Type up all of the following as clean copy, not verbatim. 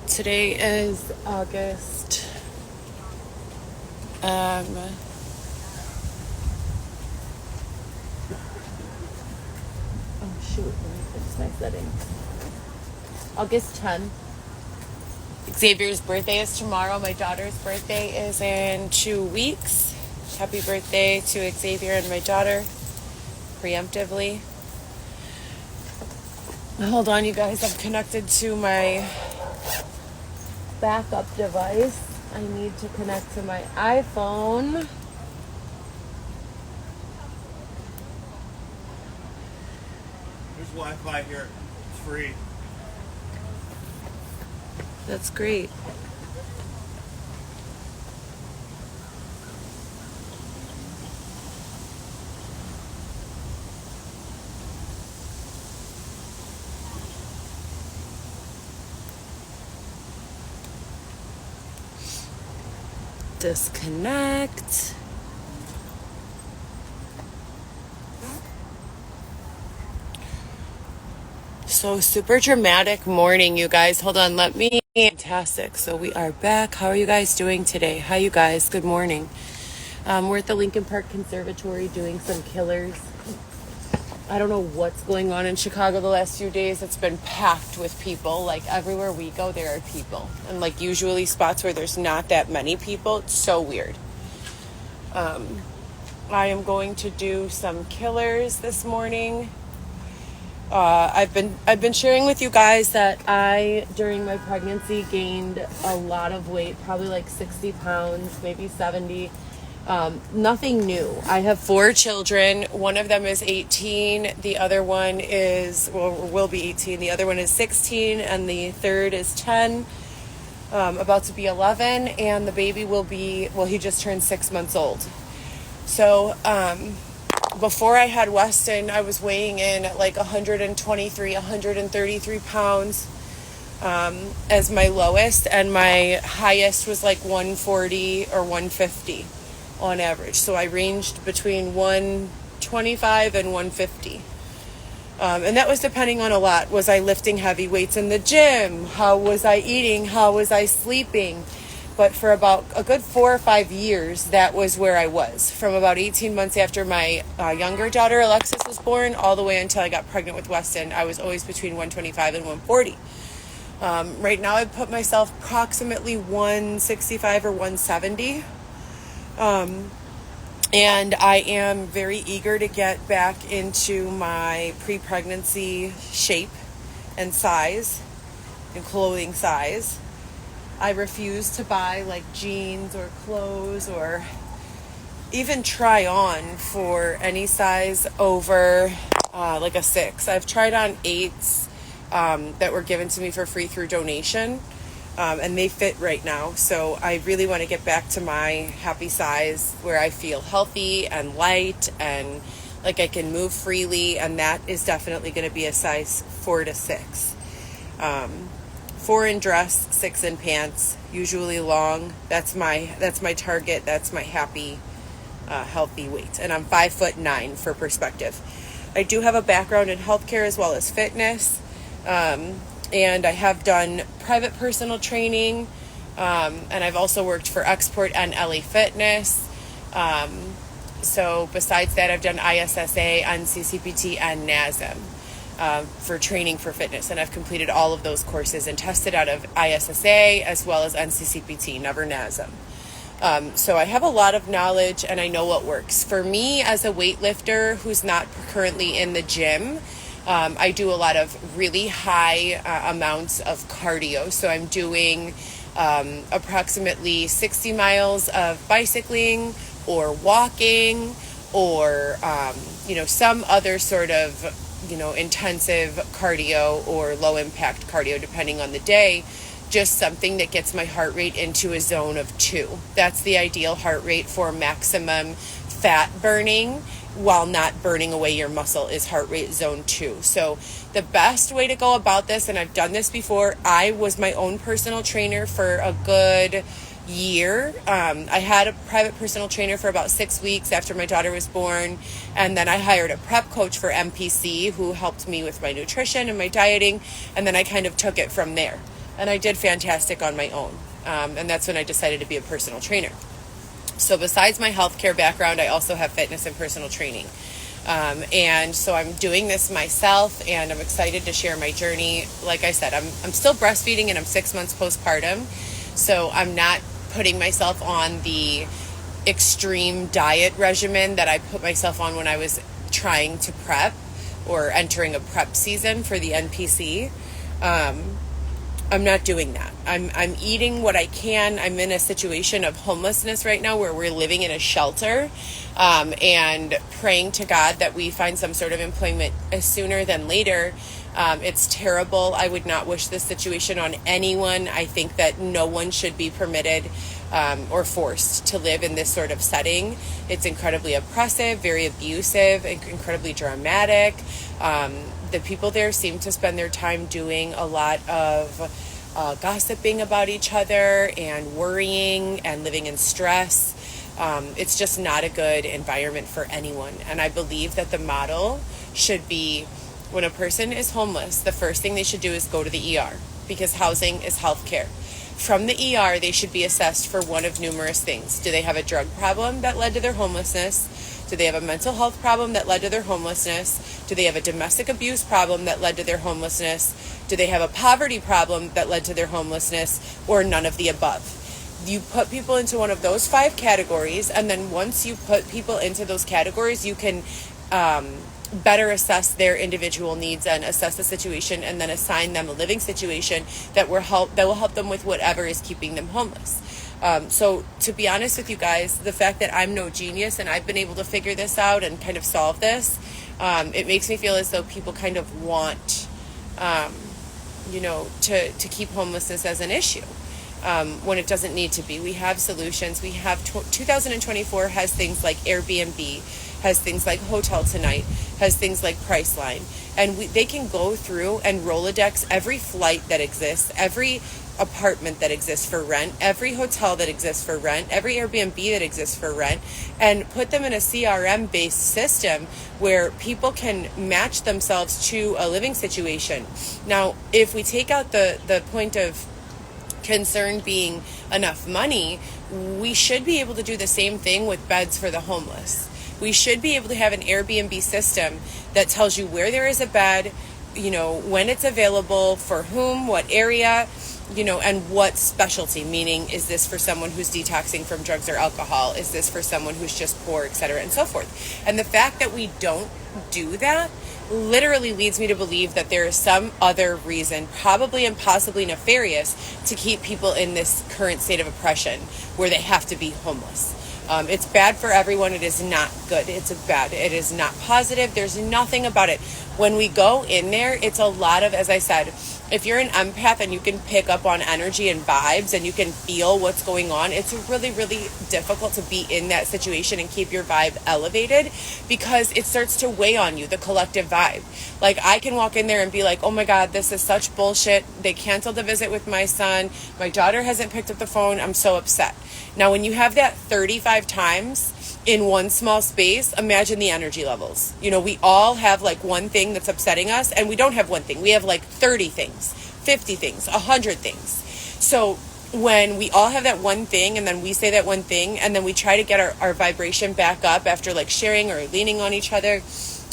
Today is August. Oh shoot, let me fix my settings. August 10th. Xavier's birthday is tomorrow. My daughter's birthday is in 2 weeks. Happy birthday to Xavier and my daughter, preemptively. Hold on, you guys. I'm connected to my backup device. I need to connect to my iPhone. There's Wi-Fi here. It's free. That's great. Disconnect. So super dramatic morning, you guys. Hold on, let me. Fantastic. So we are back. How are you guys doing today? Hi, you guys. Good morning. We're at the Lincoln Park Conservatory doing some killers. I don't know what's going on in Chicago the last few days. It's been packed with people. Like everywhere we go, there are people. And like usually spots where there's not that many people, it's so weird. I am going to do some killers this morning. I've been sharing with you guys that I, during my pregnancy, gained a lot of weight, probably like 60 pounds, maybe 70. Nothing new. I have 4 children. One of them is 18. The other one will be 18. The other one is 16. And the third is 10, about to be 11. And the baby will be, he just turned 6 months old. So, before I had Weston, I was weighing in at like 123, 133 pounds as my lowest. And my highest was like 140 or 150. On average. So I ranged between 125 and 150. And that was depending on a lot. Was I lifting heavy weights in the gym? How was I eating? How was I sleeping? But for about a good 4 or 5 years, that was where I was. From about 18 months after my younger daughter, Alexis, was born, all the way until I got pregnant with Weston, I was always between 125 and 140. Right now, I put myself approximately 165 or 170. And I am very eager to get back into my pre-pregnancy shape and size and clothing size. I refuse to buy like jeans or clothes or even try on for any size over like a 6. I've tried on 8s that were given to me for free through donation. And they fit right now. So I really want to get back to my happy size where I feel healthy and light and like I can move freely. And that is definitely going to be a size 4 to 6. 4 in dress, 6 in pants, usually long. That's my target. That's my happy, healthy weight. And I'm 5'9" for perspective. I do have a background in healthcare as well as fitness. And I have done private personal training, and I've also worked for Export and LA Fitness. So besides that, I've done ISSA, NCCPT, and NASM for training for fitness. And I've completed all of those courses and tested out of ISSA as well as NCCPT, never NASM. So I have a lot of knowledge and I know what works. For me as a weightlifter who's not currently in the gym, I do a lot of really high amounts of cardio. So I'm doing approximately 60 miles of bicycling or walking or, some other sort of, intensive cardio or low impact cardio, depending on the day. Just something that gets my heart rate into a zone of 2. That's the ideal heart rate for maximum fat burning while not burning away your muscle is heart rate zone 2. So the best way to go about this, and I've done this before, I was my own personal trainer for a good year. I had a private personal trainer for about 6 weeks after my daughter was born. And then I hired a prep coach for MPC who helped me with my nutrition and my dieting. And then I kind of took it from there. and I did fantastic on my own. And that's when I decided to be a personal trainer. So besides my healthcare background, I also have fitness and personal training. And so I'm doing this myself, and I'm excited to share my journey. Like I said, I'm still breastfeeding, and I'm 6 months postpartum. So I'm not putting myself on the extreme diet regimen that I put myself on when I was trying to prep or entering a prep season for the NPC. I'm not doing that. I'm eating what I can. I'm in a situation of homelessness right now where we're living in a shelter, and praying to God that we find some sort of employment sooner than later. It's terrible. I would not wish this situation on anyone. I think that no one should be permitted or forced to live in this sort of setting. It's incredibly oppressive, very abusive, incredibly dramatic. The people there seem to spend their time doing a lot of gossiping about each other and worrying and living in stress. It's just not a good environment for anyone. And I believe that the model should be, when a person is homeless, the first thing they should do is go to the ER, because housing is health care. From the ER, they should be assessed for one of numerous things. Do they have a drug problem that led to their homelessness? Do they have a mental health problem that led to their homelessness? Do they have a domestic abuse problem that led to their homelessness? Do they have a poverty problem that led to their homelessness? Or none of the above? You put people into one of those 5 categories, and then once you put people into those categories, you can better assess their individual needs and assess the situation, and then assign them a living situation that will help them with whatever is keeping them homeless. So to be honest with you guys, the fact that I'm no genius and I've been able to figure this out and kind of solve this, it makes me feel as though people kind of want, to keep homelessness as an issue. When it doesn't need to be. We have solutions. We have 2024 has things like Airbnb, has things like Hotel Tonight, has things like Priceline, and they can go through and Rolodex every flight that exists, every apartment that exists for rent, every hotel that exists for rent, every Airbnb that exists for rent, and put them in a CRM based system where people can match themselves to a living situation. Now, if we take out the point of concern being enough money, we should be able to do the same thing with beds for the homeless. We should be able to have an Airbnb system that tells you where there is a bed, when it's available, for whom, what area, and what specialty, meaning, is this for someone who's detoxing from drugs or alcohol? Is this for someone who's just poor, et cetera, and so forth? And the fact that we don't do that literally leads me to believe that there is some other reason, probably and possibly nefarious, to keep people in this current state of oppression where they have to be homeless. It's bad for everyone. It is not good. It is not positive. There's nothing about it. When we go in there, it's a lot of, as I said, if you're an empath and you can pick up on energy and vibes and you can feel what's going on, it's really, really difficult to be in that situation and keep your vibe elevated, because it starts to weigh on you, the collective vibe. Like, I can walk in there and be like, oh my God, this is such bullshit. They canceled the visit with my son. My daughter hasn't picked up the phone. I'm so upset. Now, when you have that 35 times in one small space, imagine the energy levels. We all have like one thing that's upsetting us, and we don't have one thing. We have like 30 things, 50 things, 100 things. So when we all have that one thing, and then we say that one thing, and then we try to get our vibration back up after like sharing or leaning on each other,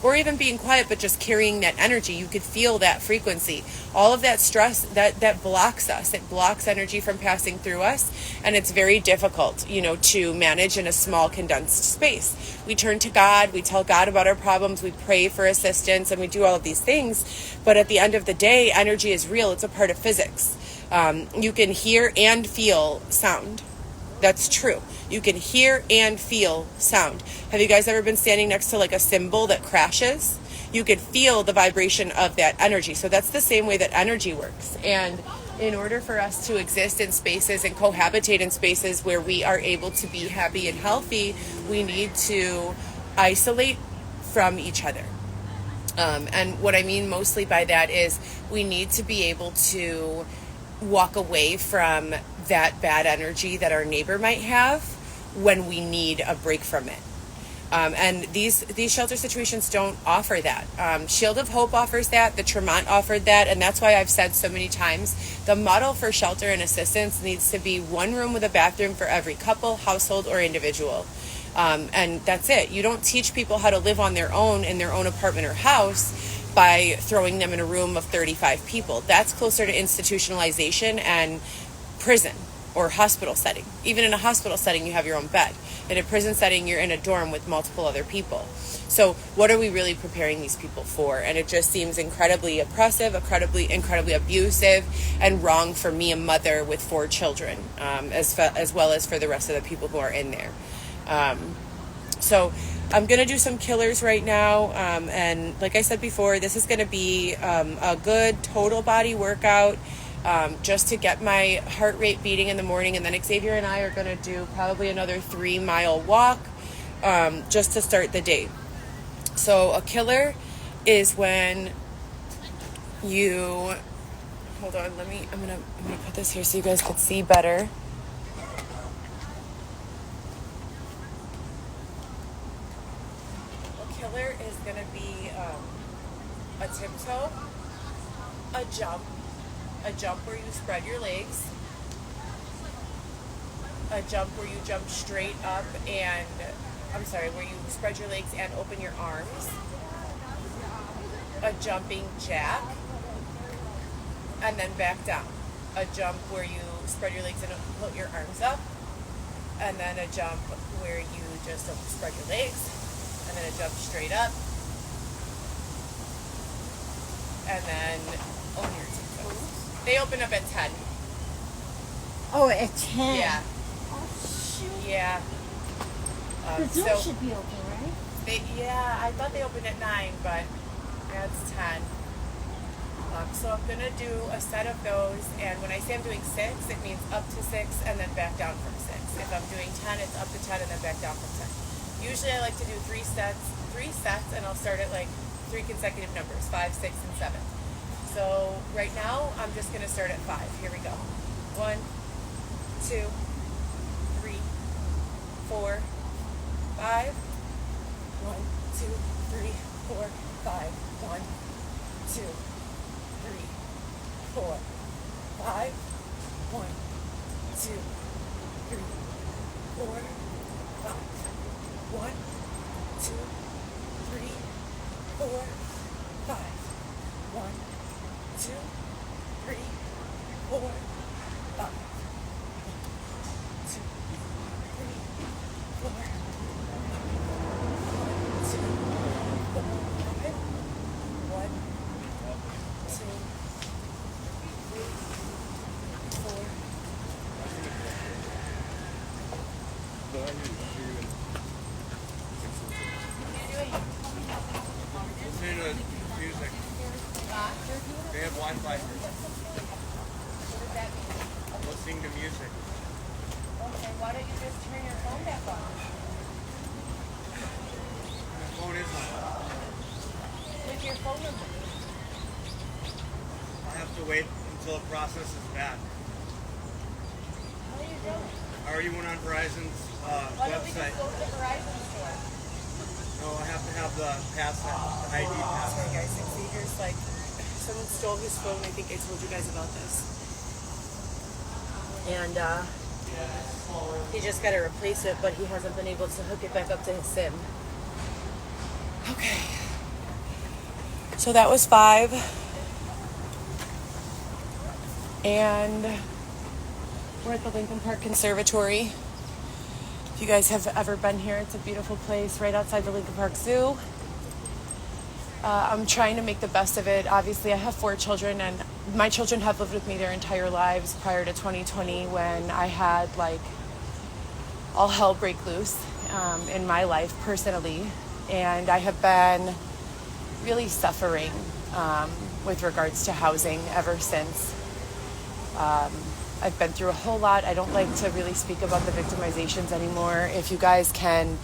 or even being quiet, but just carrying that energy, you could feel that frequency. All of that stress, that blocks us. It blocks energy from passing through us, and it's very difficult, to manage in a small, condensed space. We turn to God, we tell God about our problems, we pray for assistance, and we do all of these things, but at the end of the day, energy is real. It's a part of physics. You can hear and feel sound. That's true. You can hear and feel sound. Have you guys ever been standing next to like a cymbal that crashes? You could feel the vibration of that energy. So that's the same way that energy works. And in order for us to exist in spaces and cohabitate in spaces where we are able to be happy and healthy, we need to isolate from each other. And what I mean mostly by that is we need to be able to walk away from that bad energy that our neighbor might have when we need a break from it. And these shelter situations don't offer that. Shield of Hope offers that. The Tremont offered that. And that's why I've said so many times, the model for shelter and assistance needs to be one room with a bathroom for every couple, household, or individual. And that's it. You don't teach people how to live on their own in their own apartment or house by throwing them in a room of 35 people. That's closer to institutionalization and prison or hospital setting. Even in a hospital setting, you have your own bed. In a prison setting, you're in a dorm with multiple other people. So what are we really preparing these people for? And it just seems incredibly oppressive, incredibly abusive, and wrong for me, a mother with 4 children, as well as for the rest of the people who are in there. So I'm going to do some killers right now. And like I said before, this is going to be a good total body workout. Just to get my heart rate beating in the morning. And then Xavier and I are going to do probably another 3-mile walk just to start the day. So a killer is when you, hold on, I'm gonna put this here so you guys could see better. A killer is going to be a tiptoe, a jump where you spread your legs, a jump where you jump straight up where you spread your legs and open your arms, a jumping jack, and then back down. A jump where you spread your legs and put your arms up, and then a jump where you just spread your legs, and then a jump straight up, and then on your tiptoes. They open up at 10. Oh, at 10? Yeah. Oh, shoot. Yeah. The door should be open, right? I thought they opened at 9, but yeah, it's 10. So I'm going to do a set of those, and when I say I'm doing 6, it means up to 6 and then back down from 6. If I'm doing 10, it's up to 10 and then back down from 10. Usually I like to do 3 sets, and I'll start at like 3 consecutive numbers, 5, 6, and 7. So right now, I'm just going to start at 5. Here we go. 1, 2, 3, 4, 5. 1, 2, 3, 4, 5. 1, 2, 3, 4, 5. 1, 2, 3, 4, 5. 1, 2, 3, 4, 5. 1, 2, 3, 4, 5. 2, 3, 4. 1, 2, 4, 5. 1, 2, 3, 4. Listen to music. They have Wi-Fi here. What does that mean? Listening to music. Okay, why don't you just turn your phone back on? My phone is on. With your phone number. I have to wait until the process is back. How are you doing? I already went on Verizon's Why don't we website. just go to the Verizon store? No, I have to have the pass, the ID pass. Sorry guys, Xavier's like, someone stole his phone. I think I told you guys about this. And he just got to replace it, but he hasn't been able to hook it back up to his SIM. Okay. So that was 5. And we're at the Lincoln Park Conservatory. If you guys have ever been here, it's a beautiful place right outside the Lincoln Park Zoo. I'm trying to make the best of it. Obviously, I have 4 children, and my children have lived with me their entire lives prior to 2020 when I had, like, all hell break loose in my life personally. And I have been really suffering with regards to housing ever since. I've been through a whole lot. I don't like to really speak about the victimizations anymore. If you guys can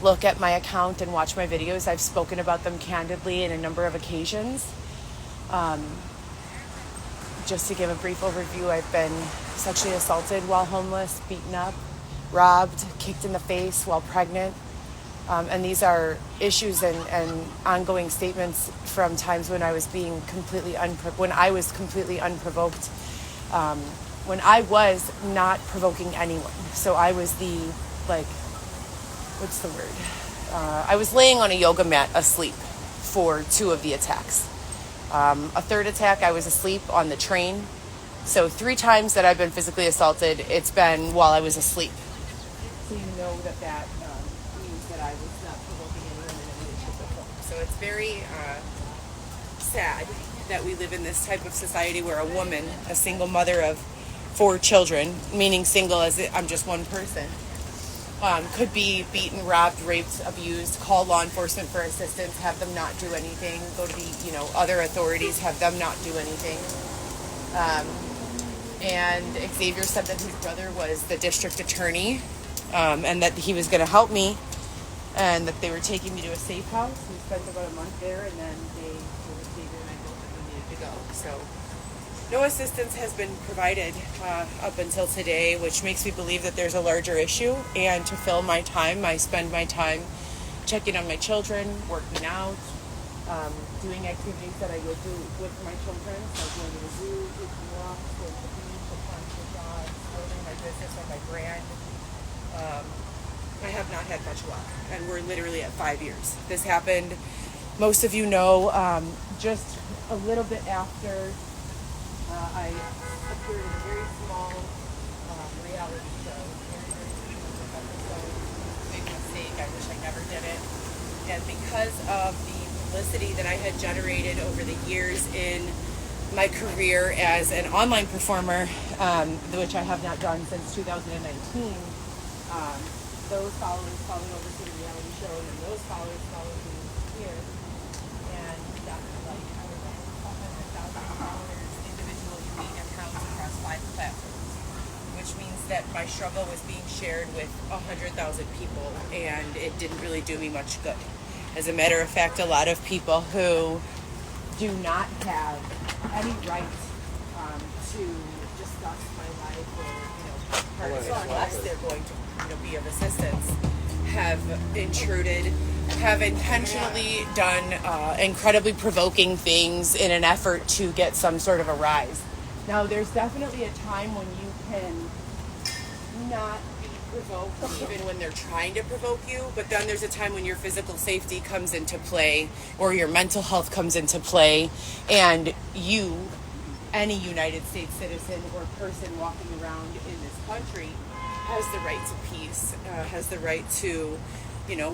look at my account and watch my videos, I've spoken about them candidly in a number of occasions. Just to give a brief overview, I've been sexually assaulted while homeless, beaten up, robbed, kicked in the face while pregnant, And these are issues and ongoing statements from times when I was being completely unprovoked, when I was not provoking anyone. So I was the, like, what's the word? I was laying on a yoga mat asleep for 2 of the attacks. A third attack, I was asleep on the train. So 3 times that I've been physically assaulted, it's been while I was asleep. So you know that means that I was not provoking anyone in any way, shape, or form. So it's very sad that we live in this type of society where a woman, a single mother of 4 children, meaning single as I'm just one person, could be beaten, robbed, raped, abused, call law enforcement for assistance, have them not do anything, go to the other authorities, have them not do anything. And Xavier said that his brother was the district attorney, and that he was going to help me, and that they were taking me to a safe house. We spent about a month there, and then they told Xavier and I both that we needed to go. So no assistance has been provided up until today, which makes me believe that there's a larger issue. And to fill my time, I spend my time checking on my children, working out, doing activities that I would do with my children. So going to the zoo, taking walks, going to the beach, applying for jobs, building my business or my brand. I have not had much luck, and we're literally at 5 years. This happened, most of you know, just a little bit after I appeared in a very small reality show. Very small episode. Big mistake. I wish I never did it. And because of the publicity that I had generated over the years in my career as an online performer, which I have not done since 2019, those followers followed over to the reality show, and then those followers followed me here. And that's like, I was at 100,000 followers, individual unique accounts across 5 platforms, which means that my struggle was being shared with 100,000 people, and it didn't really do me much good. As a matter of fact, a lot of people who do not have any right to discuss my life or, unless they're going to be of assistance, have intruded, have intentionally done incredibly provoking things in an effort to get some sort of a rise. Now, there's definitely a time when you can not be provoked even when they're trying to provoke you, but then there's a time when your physical safety comes into play or your mental health comes into play, and you, any United States citizen or person walking around in this country, has the right to peace, has the right to,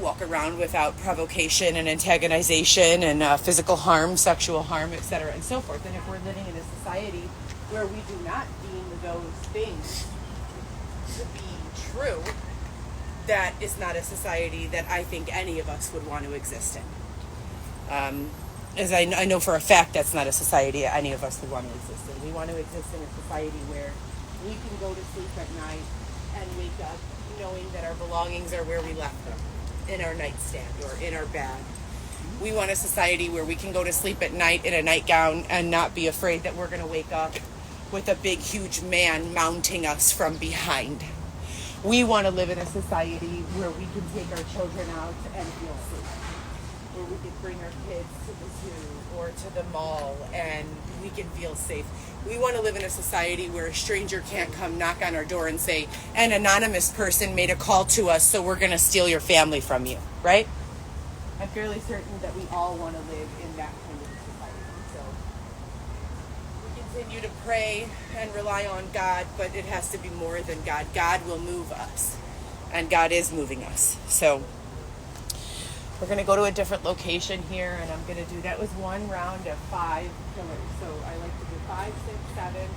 walk around without provocation and antagonization and physical harm, sexual harm, etc., and so forth. And if we're living in a society where we do not deem those things to be true, that is not a society that I think any of us would want to exist in. As I know for a fact that's not a society any of us would want to exist in. We want to exist in a society where we can go to sleep at night and wake up knowing that our belongings are where we left them, in our nightstand or in our bag. We want a society where we can go to sleep at night in a nightgown and not be afraid that we're going to wake up with a big, huge man mounting us from behind. We want to live in a society where we can take our children out and feel safe, where we can bring our kids to the zoo or to the mall and we can feel safe. We want to live in a society where a stranger can't come knock on our door and say, an anonymous person made a call to us, so we're going to steal your family from you, right? I'm fairly certain that we all want to live in that kind of society. So we continue to pray and rely on God, but it has to be more than God. God will move us, and God is moving us. So we're going to go to a different location here, and I'm going to do, that was one round of 5 pillars. So I like to do 5, 6, 7,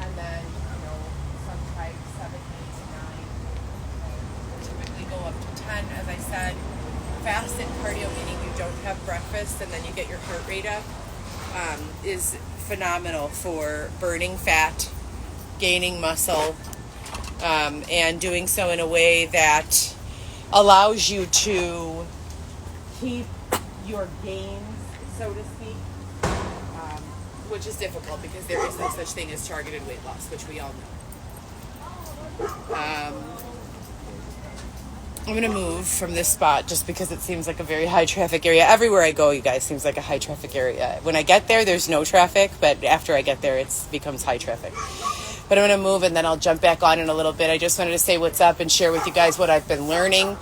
and then, some type 7, 8, 9. Typically go up to 10, as I said. Fasted cardio, meaning you don't have breakfast and then you get your heart rate up, is phenomenal for burning fat, gaining muscle, and doing so in a way that allows you to keep your gains, so to speak, which is difficult because there is no such thing as targeted weight loss, which we all know. I'm going to move from this spot just because it seems like a very high traffic area. Everywhere I go, you guys, seems like a high traffic area. When I get there, there's no traffic, but after I get there, it becomes high traffic. But I'm going to move and then I'll jump back on in a little bit. I just wanted to say what's up and share with you guys what I've been learning.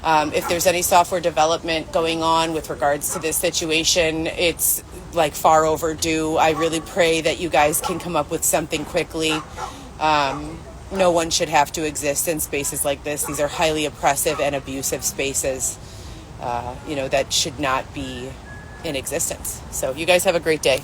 If there's any software development going on with regards to this situation, it's like far overdue. I really pray that you guys can come up with something quickly. No one should have to exist in spaces like this. These are highly oppressive and abusive spaces, that should not be in existence. So you guys have a great day.